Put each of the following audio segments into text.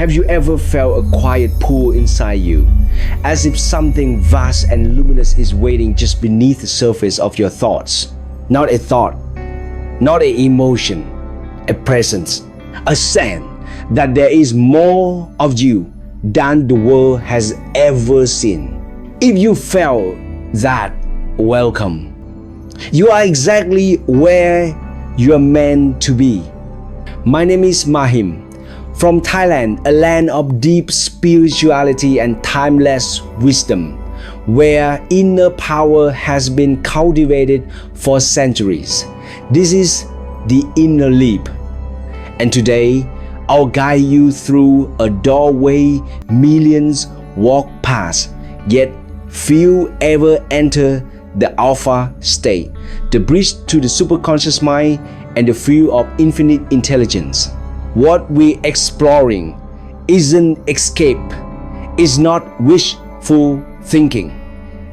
Have you ever felt a quiet pull inside you, as if something vast and luminous is waiting just beneath the surface of your thoughts? Not a thought, not an emotion, a presence, a sense that there is more of you than the world has ever seen. If you felt that, welcome. You are exactly where you are meant to be. My name is Mahim, from Thailand, a land of deep spirituality and timeless wisdom, where inner power has been cultivated for centuries. This is the inner leap. And today, I'll guide you through a doorway millions walk past, yet few ever enter the Alpha state, the bridge to the superconscious mind and the field of infinite intelligence. What we're exploring isn't escape, it's not wishful thinking.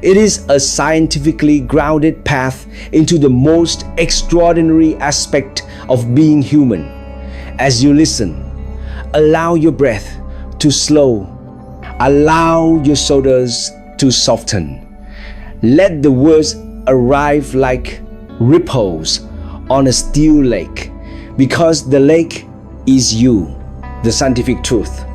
It is a scientifically grounded path into the most extraordinary aspect of being human. As you listen, allow your breath to slow, allow your shoulders to soften. Let the words arrive like ripples on a still lake, because the lake is you, the scientific truth.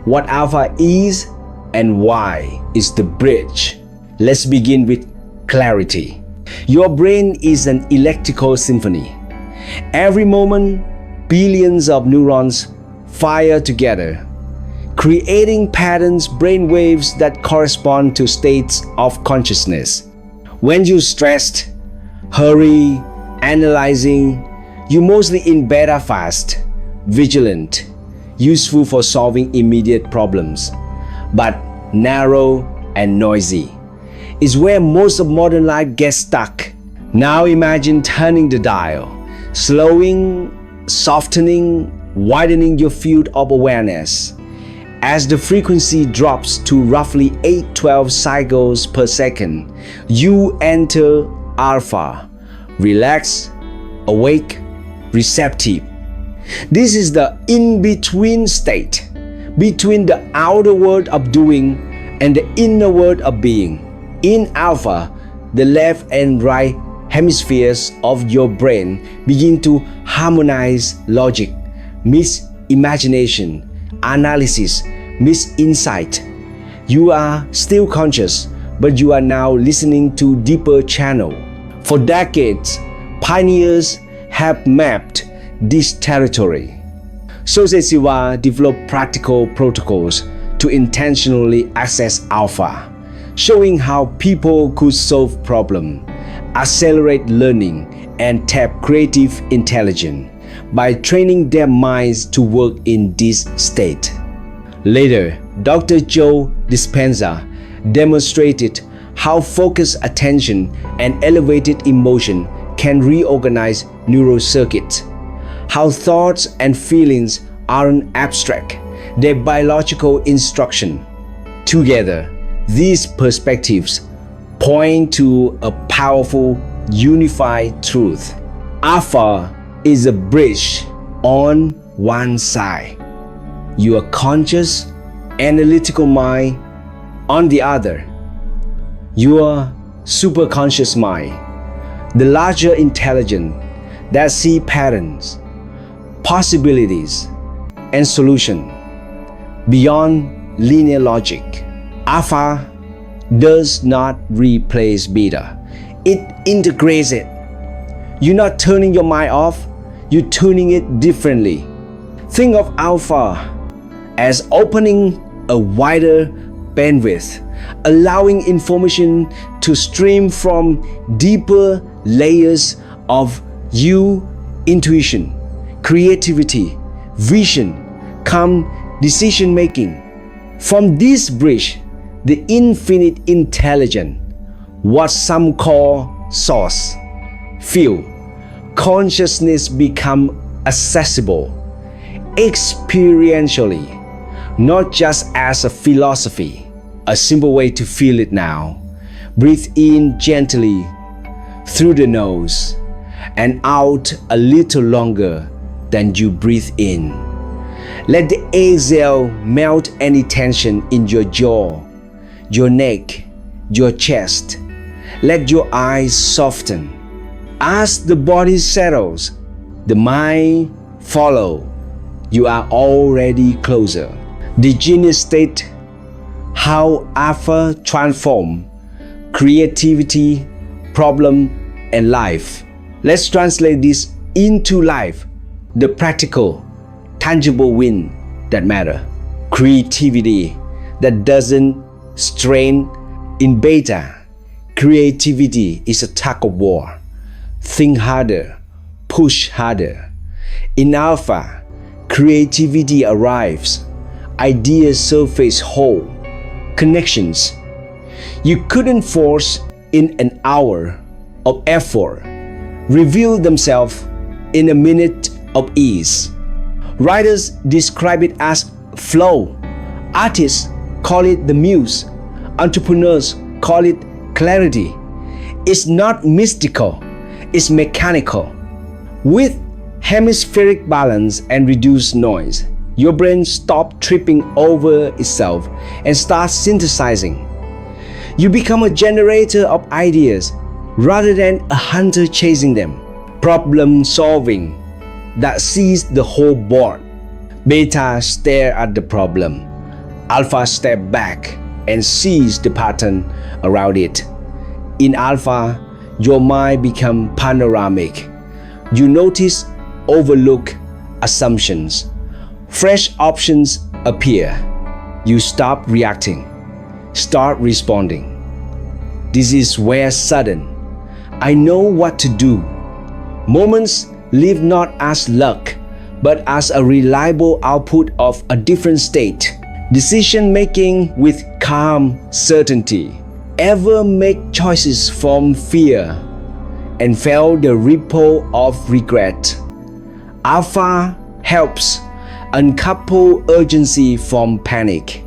What Alpha is and why is the bridge. Let's begin with clarity. Your brain is an electrical symphony. Every moment, billions of neurons fire together, creating patterns, brainwaves that correspond to states of consciousness. When you're stressed, hurry, analyzing, you're mostly in beta fast, vigilant, useful for solving immediate problems, but narrow and noisy is where most of modern life gets stuck. Now imagine turning the dial, slowing, softening, widening your field of awareness. As the frequency drops to roughly 812 cycles per second, you enter Alpha, relaxed, awake, receptive. This is the in-between state, between the outer world of doing and the inner world of being. In Alpha, the left and right hemispheres of your brain begin to harmonize. Logic meets imagination, analysis meets insight. You are still conscious, but you are now listening to deeper channel. For decades, pioneers have mapped this territory. José Silva developed practical protocols to intentionally access Alpha, showing how people could solve problems, accelerate learning, and tap creative intelligence by training their minds to work in this state. Later, Dr. Joe Dispenza demonstrated how focused attention and elevated emotion can reorganize neural circuits, how thoughts and feelings aren't abstract, they're biological instruction. Together, these perspectives point to a powerful, unified truth. Alpha is a bridge on one side, your conscious, analytical mind on the other, your superconscious mind, the larger intelligence that see patterns, possibilities, and solutions beyond linear logic. Alpha does not replace beta, it integrates it. You're not turning your mind off, you're tuning it differently. Think of Alpha as opening a wider bandwidth, allowing information to stream from deeper layers of you, intuition, creativity, vision, calm decision making. From this bridge, the infinite intelligence, what some call source, field, consciousness become accessible experientially, not just as a philosophy. A simple way to feel it now. Breathe in gently through the nose and out a little longer than you breathe in. Let the exhale melt any tension in your jaw, your neck, your chest. Let your eyes soften. As the body settles, the mind follows. You are already closer. The genius state, how Alpha transform creativity, problem, and life. Let's translate this into life, the practical, tangible win that matter. Creativity that doesn't strain. In beta, creativity is a tug of war. Think harder, push harder. In alpha, creativity arrives. Ideas surface whole. Connections you couldn't force in an hour of effort reveal themselves in a minute of ease. Writers describe it as flow. Artists call it the muse. Entrepreneurs call it clarity. It's not mystical, it's mechanical. With hemispheric balance and reduced noise, your brain stops tripping over itself and starts synthesizing. You become a generator of ideas rather than a hunter chasing them. Problem solving that sees the whole board. Beta stare at the problem. Alpha step back and sees the pattern around it. In alpha, your mind becomes panoramic. You notice, overlook assumptions. Fresh options appear. You stop reacting, start responding. This is where sudden, I know what to do. Moments live not as luck, but as a reliable output of a different state. Decision making with calm certainty. Ever make choices from fear and felt the ripple of regret? Alpha helps uncouple urgency from panic.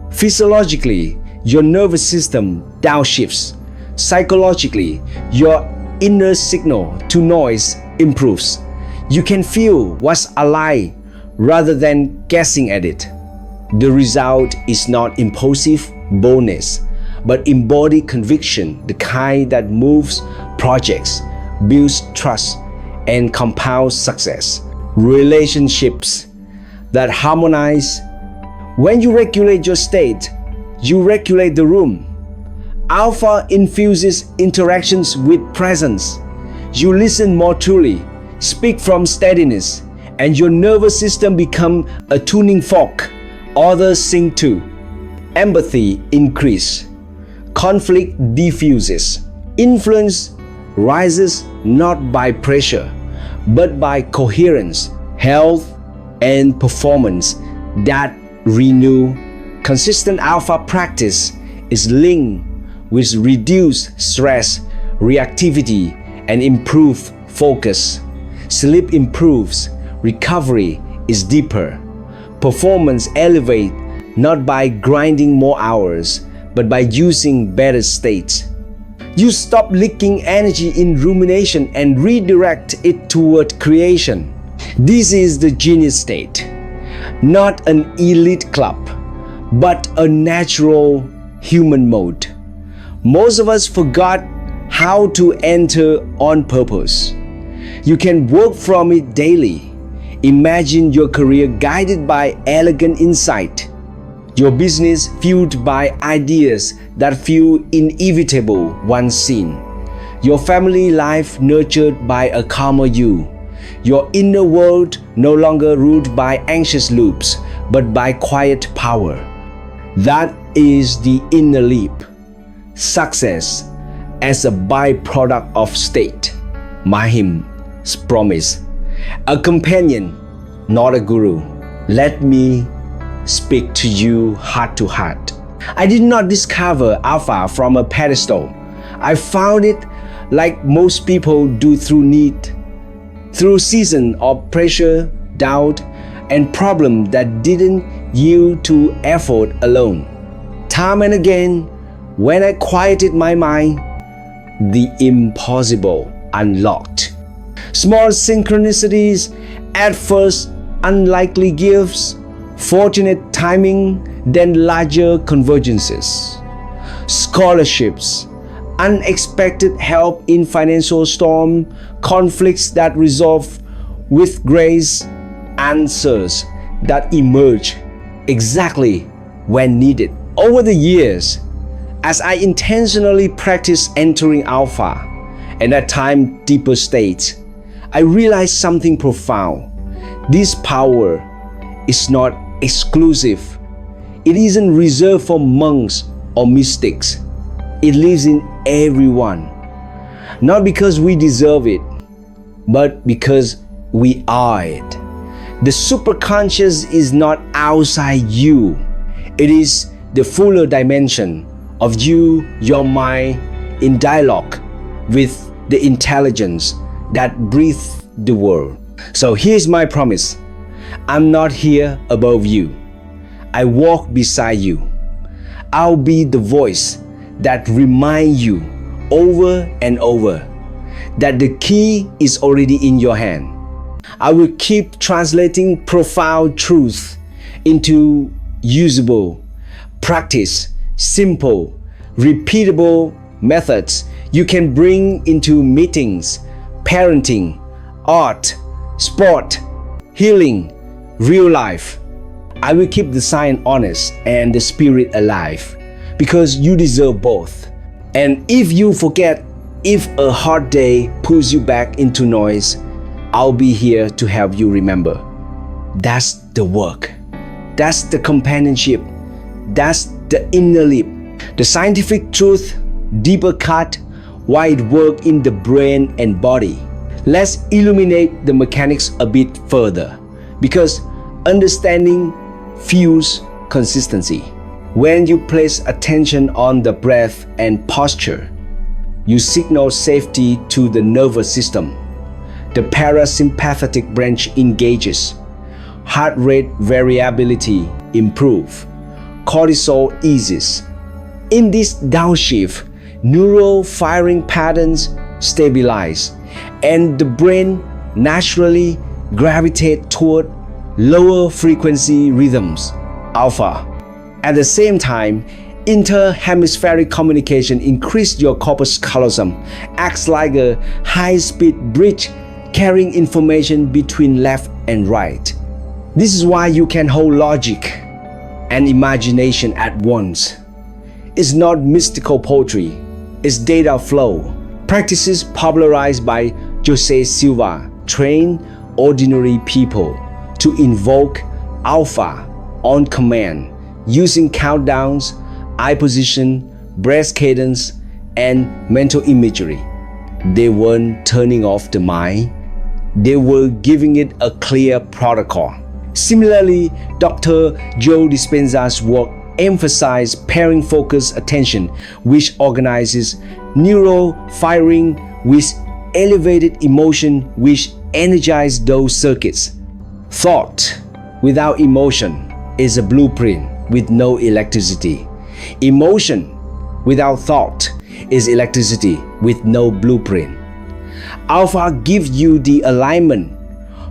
Physiologically, your nervous system downshifts. Psychologically, your inner signal to noise improves. You can feel what's a lie rather than guessing at it. The result is not impulsive boldness, but embodied conviction, the kind that moves projects, builds trust, and compounds success. Relationships that harmonize. When you regulate your state, you regulate the room. Alpha infuses interactions with presence. You listen more truly, speak from steadiness, and your nervous system becomes a tuning fork. Others sing too. Empathy increases. Conflict diffuses. Influence rises not by pressure, but by coherence, health, and performance that renew. Consistent alpha practice is linked with reduced stress, reactivity, and improved focus. Sleep improves. Recovery is deeper. Performance elevates not by grinding more hours, but by using better states. You stop leaking energy in rumination and redirect it toward creation. This is the genius state, not an elite club, but a natural human mode. Most of us forgot how to enter on purpose. You can work from it daily. Imagine your career guided by elegant insight, your business fueled by ideas that feel inevitable once seen, your family life nurtured by a calmer you, your inner world no longer ruled by anxious loops, but by quiet power. That is the inner leap. Success as a byproduct of state. Mahim's promise. A companion, not a guru. Let me speak to you heart to heart. I did not discover Alpha from a pedestal. I found it like most people do through need, through seasons of pressure, doubt, and problems that didn't yield to effort alone. Time and again, when I quieted my mind, the impossible unlocked. Small synchronicities, at first unlikely gifts, fortunate timing, then larger convergences, scholarships, unexpected help in financial storm, conflicts that resolve with grace, answers that emerge exactly when needed. Over the years, as I intentionally practiced entering Alpha and at times deeper states, I realized something profound. This power is not exclusive. It isn't reserved for monks or mystics. It lives in everyone. Not because we deserve it, but because we are it. The superconscious is not outside you. It is the fuller dimension of you, your mind, in dialogue with the intelligence that breathes the world. So here's my promise. I'm not here above you. I walk beside you. I'll be the voice that reminds you over and over that the key is already in your hand. I will keep translating profound truth into usable, practice, simple, repeatable methods you can bring into meetings, parenting, art, sport, healing, real life. I will keep the sign honest and the spirit alive because you deserve both. And if you forget, if a hard day pulls you back into noise, I'll be here to help you remember. That's the work. That's the companionship. That's the inner leap. The scientific truth, deeper cut, why it works in the brain and body. Let's illuminate the mechanics a bit further because understanding fuels consistency. When you place attention on the breath and posture, you signal safety to the nervous system. The parasympathetic branch engages. Heart rate variability improves. Cortisol eases. In this downshift, neural firing patterns stabilize, and the brain naturally gravitates toward lower frequency rhythms, alpha. At the same time, inter-hemispheric communication increases your corpus callosum, acts like a high-speed bridge carrying information between left and right. This is why you can hold logic and imagination at once. It's not mystical poetry, it's data flow. Practices popularized by José Silva train ordinary people to invoke alpha on command using countdowns, eye position, breath cadence, and mental imagery. They weren't turning off the mind, they were giving it a clear protocol. Similarly, Dr. Joe Dispenza's work emphasized pairing focused attention, which organizes neural firing with elevated emotion, which energize those circuits. Thought without emotion is a blueprint with no electricity. Emotion without thought is electricity with no blueprint. Alpha gives you the alignment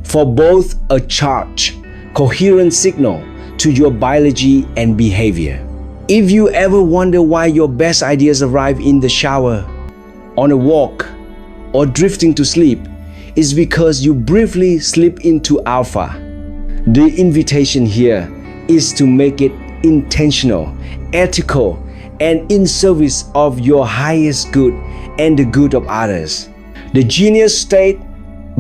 for both a charge, coherent signal to your biology and behavior. If you ever wonder why your best ideas arrive in the shower, on a walk, or drifting to sleep, it's because you briefly slip into alpha. The invitation here is to make it intentional, ethical, and in service of your highest good and the good of others. The genius state,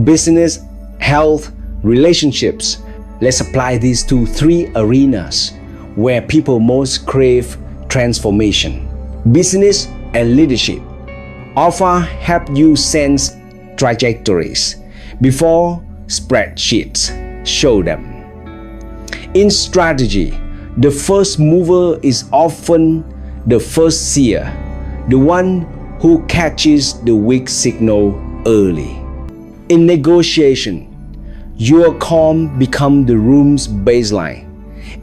business, health, relationships. Let's apply these to three arenas where people most crave transformation: business and leadership. Alpha help you sense trajectories before spreadsheets show them. In strategy, the first mover is often the first seer, the one who catches the weak signal early. In negotiation, your calm becomes the room's baseline.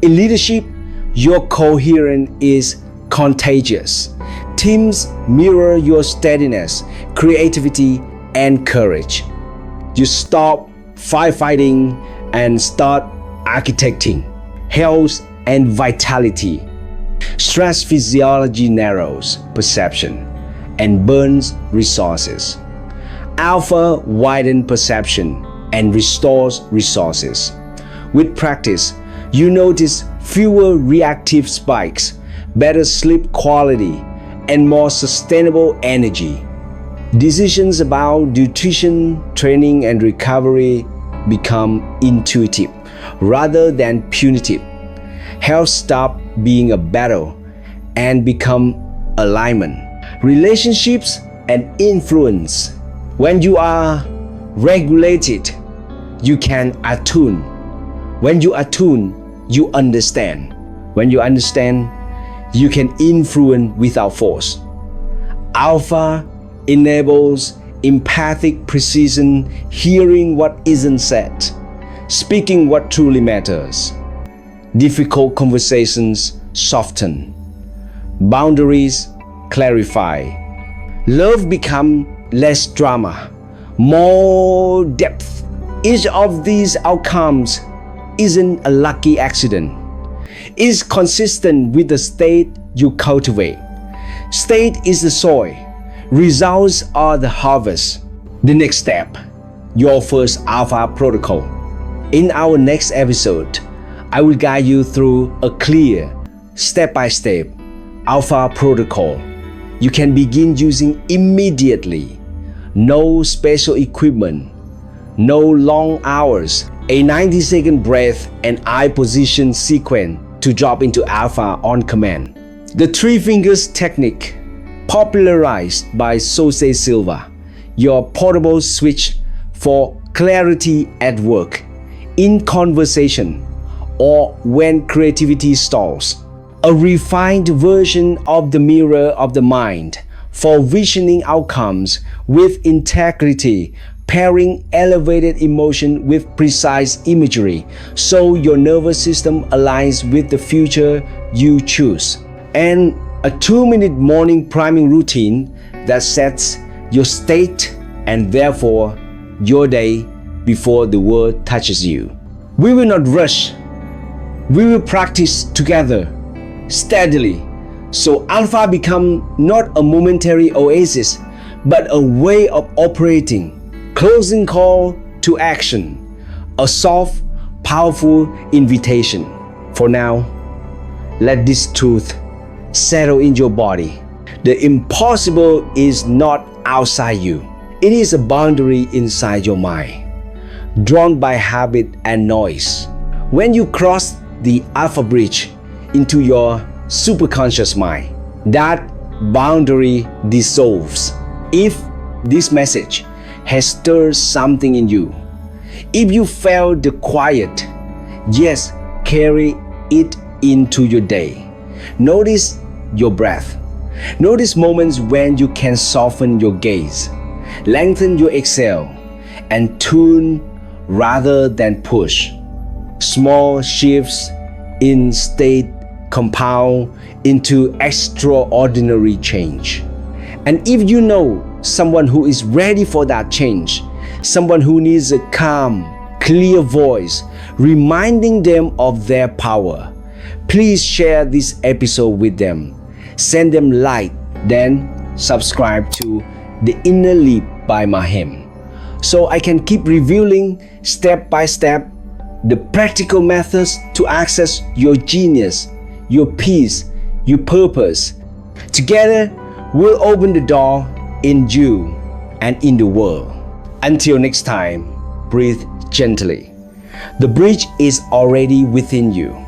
In leadership, your coherence is contagious. Teams mirror your steadiness, creativity, and courage. You stop firefighting and start architecting. health, and vitality. Stress physiology narrows perception and burns resources. Alpha widens perception and restores resources. With practice, you notice fewer reactive spikes, better sleep quality, and more sustainable energy. Decisions about nutrition, training, and recovery become intuitive rather than punitive. Health stops being a battle and become alignment. Relationships and influence. When you are regulated, you can attune. When you attune, you understand. When you understand, you can influence without force. Alpha enables empathic precision, hearing what isn't said, speaking what truly matters. Difficult conversations soften. Boundaries clarify. Love becomes less drama, more depth. Each of these outcomes isn't a lucky accident. It's consistent with the state you cultivate. State is the soil. Results are the harvest. The next step, your first Alpha protocol. In our next episode, I will guide you through a clear, step-by-step Alpha protocol you can begin using immediately. No special equipment, no long hours, a 90-second breath and eye position sequence to drop into Alpha on command. The three fingers technique, popularized by José Silva, your portable switch for clarity at work, in conversation, or when creativity stalls. A refined version of the mirror of the mind for visioning outcomes with integrity, pairing elevated emotion with precise imagery so your nervous system aligns with the future you choose. And a 2-minute morning priming routine that sets your state and therefore your day before the world touches you. We will not rush. We will practice together, steadily, so Alpha become not a momentary oasis, but a way of operating. Closing call to action, a soft, powerful invitation. For now, let this truth settle in your body. The impossible is not outside you. It is a boundary inside your mind, drawn by habit and noise. When you cross the Alpha bridge into your superconscious mind, that boundary dissolves. If this message has stirred something in you, if you felt the quiet, yes, carry it into your day. Notice your breath. Notice moments when you can soften your gaze, lengthen your exhale, and tune rather than push. Small shifts in state compound into extraordinary change. And if you know someone who is ready for that change, someone who needs a calm, clear voice reminding them of their power, please share this episode with them. Send them light, then subscribe to The Inner Leap by Mahim, so I can keep revealing step by step the practical methods to access your genius, your peace, your purpose. Together, we'll open the door in you and in the world. Until next time, breathe gently. The bridge is already within you.